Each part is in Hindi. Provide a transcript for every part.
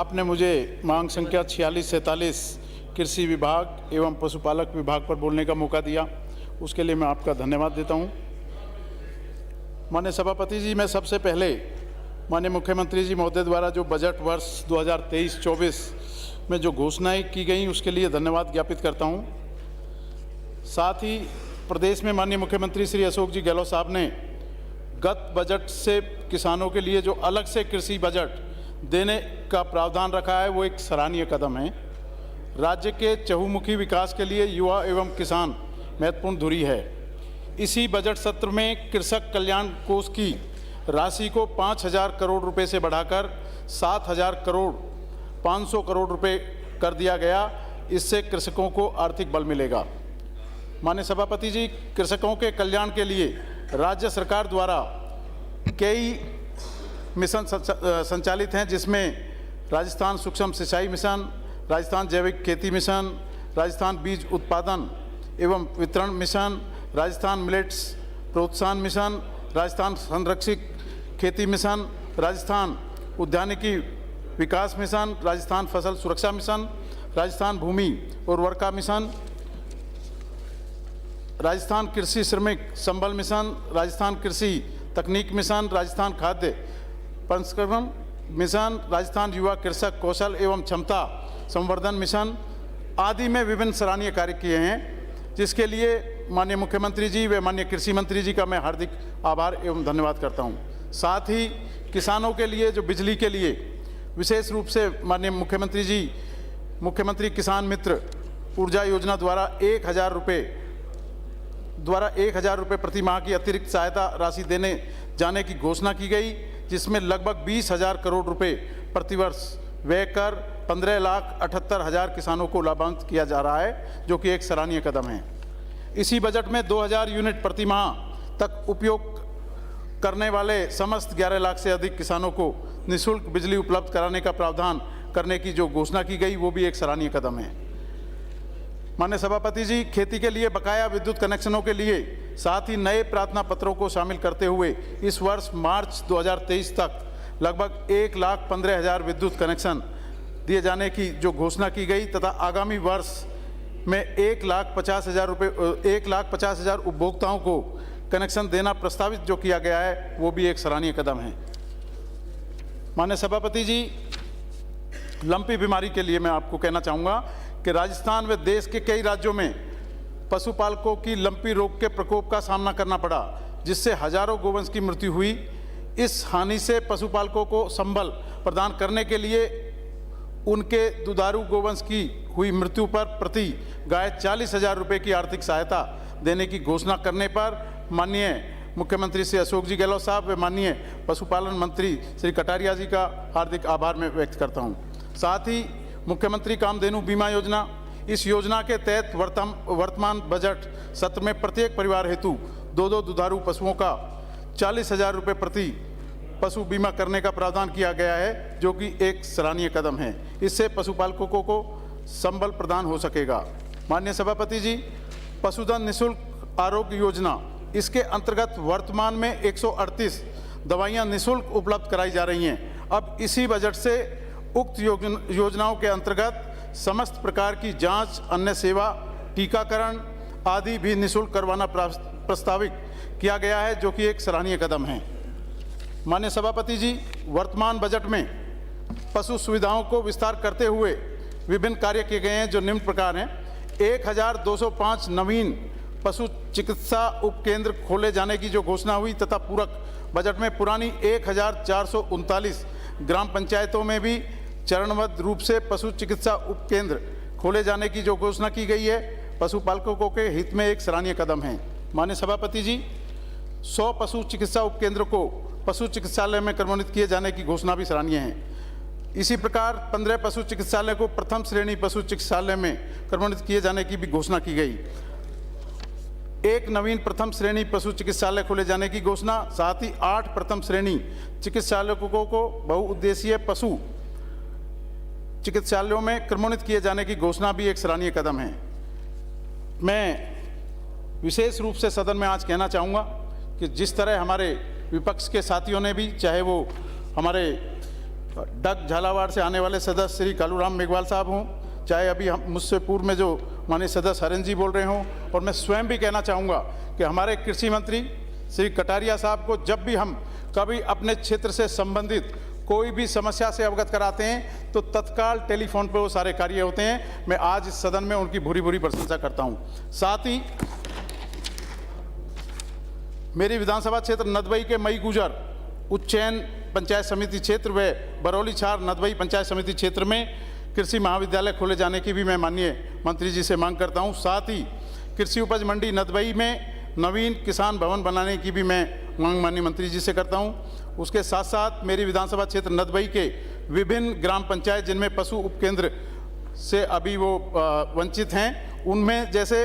आपने मुझे मांग संख्या 4647 कृषि विभाग एवं पशुपालक विभाग पर बोलने का मौका दिया, उसके लिए मैं आपका धन्यवाद देता हूं। माननीय सभापति जी, मैं सबसे पहले माननीय मुख्यमंत्री जी महोदय द्वारा जो बजट वर्ष 2023-24 में जो घोषणाएं की गई उसके लिए धन्यवाद ज्ञापित करता हूं। साथ ही प्रदेश में माननीय मुख्यमंत्री श्री अशोक जी गहलोत साहब ने गत बजट से किसानों के लिए जो अलग से कृषि बजट देने का प्रावधान रखा है, वो एक सराहनीय कदम है। राज्य के चहुमुखी विकास के लिए युवा एवं किसान महत्वपूर्ण धुरी है। इसी बजट सत्र में कृषक कल्याण कोष की राशि को 5,000 करोड़ रुपए से बढ़ाकर 7,500 करोड़ रुपए कर दिया गया। इससे कृषकों को आर्थिक बल मिलेगा। माननीय सभापति जी, कृषकों के कल्याण के लिए राज्य सरकार द्वारा कई मिशन संचालित हैं, जिसमें राजस्थान सूक्ष्म सिंचाई मिशन, राजस्थान जैविक खेती मिशन, राजस्थान बीज उत्पादन एवं वितरण मिशन, राजस्थान मिलेट्स प्रोत्साहन मिशन, राजस्थान संरक्षित खेती मिशन, राजस्थान उद्यानिकी विकास मिशन, राजस्थान फसल सुरक्षा मिशन, राजस्थान भूमि उर्वरता मिशन, राजस्थान कृषि श्रमिक संबल मिशन, राजस्थान कृषि तकनीक मिशन, राजस्थान खाद्य प्रसंस्करण मिशन, राजस्थान युवा कृषक कौशल एवं क्षमता संवर्धन मिशन आदि में विभिन्न सराहनीय कार्य किए हैं, जिसके लिए माननीय मुख्यमंत्री जी व माननीय कृषि मंत्री जी का मैं हार्दिक आभार एवं धन्यवाद करता हूं। साथ ही किसानों के लिए जो बिजली के लिए विशेष रूप से माननीय मुख्यमंत्री जी मुख्यमंत्री किसान मित्र ऊर्जा योजना द्वारा 1,000 रुपये प्रति माह की अतिरिक्त सहायता राशि देने जाने की घोषणा की गई, जिसमें लगभग 20,000 करोड़ रुपए प्रतिवर्ष व्यय कर 15,78,000 किसानों को लाभान्वित किया जा रहा है, जो कि एक सराहनीय कदम है। इसी बजट में 2,000 यूनिट प्रति माह तक उपयोग करने वाले समस्त 11 लाख से अधिक किसानों को निःशुल्क बिजली उपलब्ध कराने का प्रावधान करने की जो घोषणा की गई, वो भी एक सराहनीय कदम है। माननीय सभापति जी, खेती के लिए बकाया विद्युत कनेक्शनों के लिए साथ ही नए प्रार्थना पत्रों को शामिल करते हुए इस वर्ष मार्च 2023 तक लगभग 1,15,000 विद्युत कनेक्शन दिए जाने की जो घोषणा की गई तथा आगामी वर्ष में 1,50,000 उपभोक्ताओं को कनेक्शन देना प्रस्तावित जो किया गया है, वो भी एक सराहनीय कदम है। माननीय सभापति जी, लंपी बीमारी के लिए मैं आपको कहना चाहूँगा कि राजस्थान व देश के कई राज्यों में पशुपालकों की लंपी रोग के प्रकोप का सामना करना पड़ा, जिससे हजारों गोवंश की मृत्यु हुई। इस हानि से पशुपालकों को संबल प्रदान करने के लिए उनके दुधारू गोवंश की हुई मृत्यु पर प्रति गाय 40,000 रुपये की आर्थिक सहायता देने की घोषणा करने पर माननीय मुख्यमंत्री श्री अशोक जी गहलोत साहब व माननीय पशुपालन मंत्री श्री कटारिया जी का हार्दिक आभार मैं व्यक्त करता हूँ। साथ ही मुख्यमंत्री कामधेनु बीमा योजना, इस योजना के तहत वर्तमान बजट सत्र में प्रत्येक परिवार हेतु 2 दुधारू पशुओं का 40,000 रुपये प्रति पशु बीमा करने का प्रावधान किया गया है, जो कि एक सराहनीय कदम है। इससे पशुपालकों को संबल प्रदान हो सकेगा। माननीय सभापति जी, पशुधन निःशुल्क आरोग्य योजना, इसके अंतर्गत वर्तमान में 138 दवाइयाँ निःशुल्क उपलब्ध कराई जा रही हैं। अब इसी बजट से उक्त योजनाओं के अंतर्गत समस्त प्रकार की जांच, अन्य सेवा, टीकाकरण आदि भी निःशुल्क करवाना प्रस्तावित किया गया है, जो कि एक सराहनीय कदम है। माननीय सभापति जी, वर्तमान बजट में पशु सुविधाओं को विस्तार करते हुए विभिन्न कार्य किए गए हैं, जो निम्न प्रकार हैं। 1,205 नवीन पशु चिकित्सा उपकेंद्र खोले जाने की जो घोषणा हुई तथा पूरक बजट में पुरानी 1,439 ग्राम पंचायतों में भी चरणबद्ध रूप से पशु चिकित्सा उपकेंद्र खोले जाने की जो घोषणा की गई है, पशुपालकों के हित में एक सराहनीय कदम है। माननीय सभापति जी, 100 पशु चिकित्सा उपकेंद्र को पशु चिकित्सालय में क्रमोन्नत किए जाने की घोषणा भी सराहनीय है। इसी प्रकार 15 पशु चिकित्सालय को प्रथम श्रेणी पशु चिकित्सालय में क्रमोन्नत किए जाने की भी घोषणा की गई। एक नवीन प्रथम श्रेणी पशु चिकित्सालय खोले जाने की घोषणा, साथ ही 8 प्रथम श्रेणी चिकित्सालयों को बहुउद्देशीय पशु चिकित्सालयों में क्रमोन्नत किए जाने की घोषणा भी एक सराहनीय कदम है। मैं विशेष रूप से सदन में आज कहना चाहूँगा कि जिस तरह हमारे विपक्ष के साथियों ने भी, चाहे वो हमारे डग झालावाड़ से आने वाले सदस्य श्री कालूराम मेघवाल साहब हों, चाहे अभी हम मुझसे पूर्व में जो माननीय सदस्य हरेंद्र जी बोल रहे हों, और मैं स्वयं भी कहना चाहूँगा कि हमारे कृषि मंत्री श्री कटारिया साहब को जब भी हम कभी अपने क्षेत्र से संबंधित कोई भी समस्या से अवगत कराते हैं तो तत्काल टेलीफोन पर वो सारे कार्य होते हैं। मैं आज इस सदन में उनकी भूरी भूरी प्रशंसा करता हूँ। साथ ही मेरी विधानसभा क्षेत्र नदबई के मई गुजर उच्चैन पंचायत समिति क्षेत्र व बरौली छार नदबई पंचायत समिति क्षेत्र में कृषि महाविद्यालय खोले जाने की भी मैं माननीय मंत्री जी से मांग करता हूं। साथ ही कृषि उपज मंडी नदबई में नवीन किसान भवन बनाने की भी मैं मांग माननीय मंत्री जी से करता हूं। उसके साथ साथ मेरी विधानसभा क्षेत्र नदबई के विभिन्न ग्राम पंचायत जिनमें पशु उपकेंद्र से अभी वो वंचित हैं, उनमें जैसे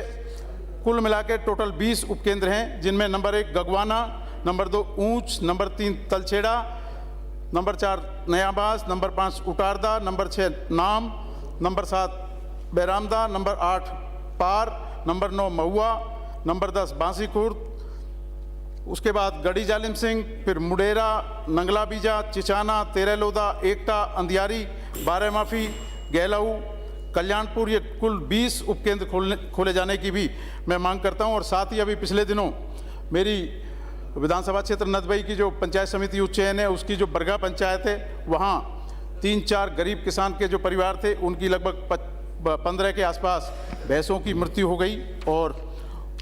कुल मिला के टोटल 20 उपकेंद्र हैं, जिनमें number 1 गगवाना, number 2 Unch, number 3 Talchheda, number 4 Nayabas, number 5 Utarda, number 6 Naam, number 7 Bairamda, number 8 Paar, number 9 Mahua, number 10 Bansi Khurd, उसके बाद गढ़ी जालिम सिंह, फिर मुडेरा, नंगला बीजा, चिचाना, तेरहलोदा, एकटा, अंधियारी, बारहमाफी, गहलऊ, कल्याणपुर, ये कुल 20 उपकेंद्र खोले जाने की भी मैं मांग करता हूं। और साथ ही अभी पिछले दिनों मेरी विधानसभा क्षेत्र नदबई की जो पंचायत समिति उच्चैन है, उसकी जो बरगा पंचायत है, वहाँ 3-4 गरीब किसान के जो परिवार थे, उनकी लगभग 15 के आसपास भैंसों की मृत्यु हो गई, और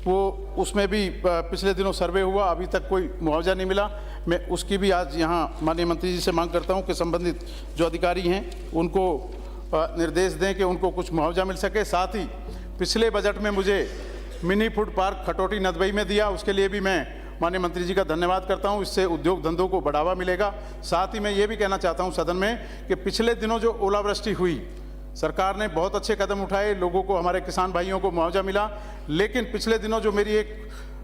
वो उसमें भी पिछले दिनों सर्वे हुआ, अभी तक कोई मुआवजा नहीं मिला। मैं उसकी भी आज यहाँ माननीय मंत्री जी से मांग करता हूँ कि संबंधित जो अधिकारी हैं उनको निर्देश दें कि उनको कुछ मुआवजा मिल सके। साथ ही पिछले बजट में मुझे मिनी फूड पार्क खटोटी नदबई में दिया, उसके लिए भी मैं माननीय मंत्री जी का धन्यवाद करता हूं। इससे उद्योग धंधों को बढ़ावा मिलेगा। साथ ही मैं ये भी कहना चाहता हूं सदन में कि पिछले दिनों जो ओलावृष्टि हुई, सरकार ने बहुत अच्छे कदम उठाए, लोगों को, हमारे किसान भाइयों को मुआवजा मिला, लेकिन पिछले दिनों जो मेरी एक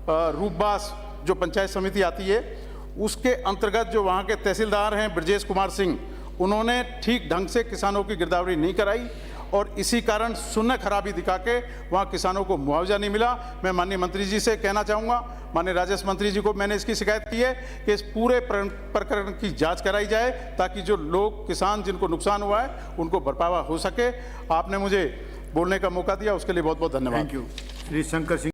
रूपबास जो पंचायत समिति आती है, उसके अंतर्गत जो वहाँ के तहसीलदार हैं ब्रजेश कुमार सिंह, उन्होंने ठीक ढंग से किसानों की गिरदावरी नहीं कराई, और इसी कारण शून्य खराबी दिखा के वहाँ किसानों को मुआवजा नहीं मिला। मैं माननीय मंत्री जी से कहना चाहूँगा, माननीय राजस्व मंत्री जी को मैंने इसकी शिकायत की है कि इस पूरे प्रकरण की जांच कराई जाए, ताकि जो लोग, किसान जिनको नुकसान हुआ है, उनको भरपावा हो सके। आपने मुझे बोलने का मौका दिया, उसके लिए बहुत बहुत धन्यवाद। Thank you. श्री शंकर सिंह।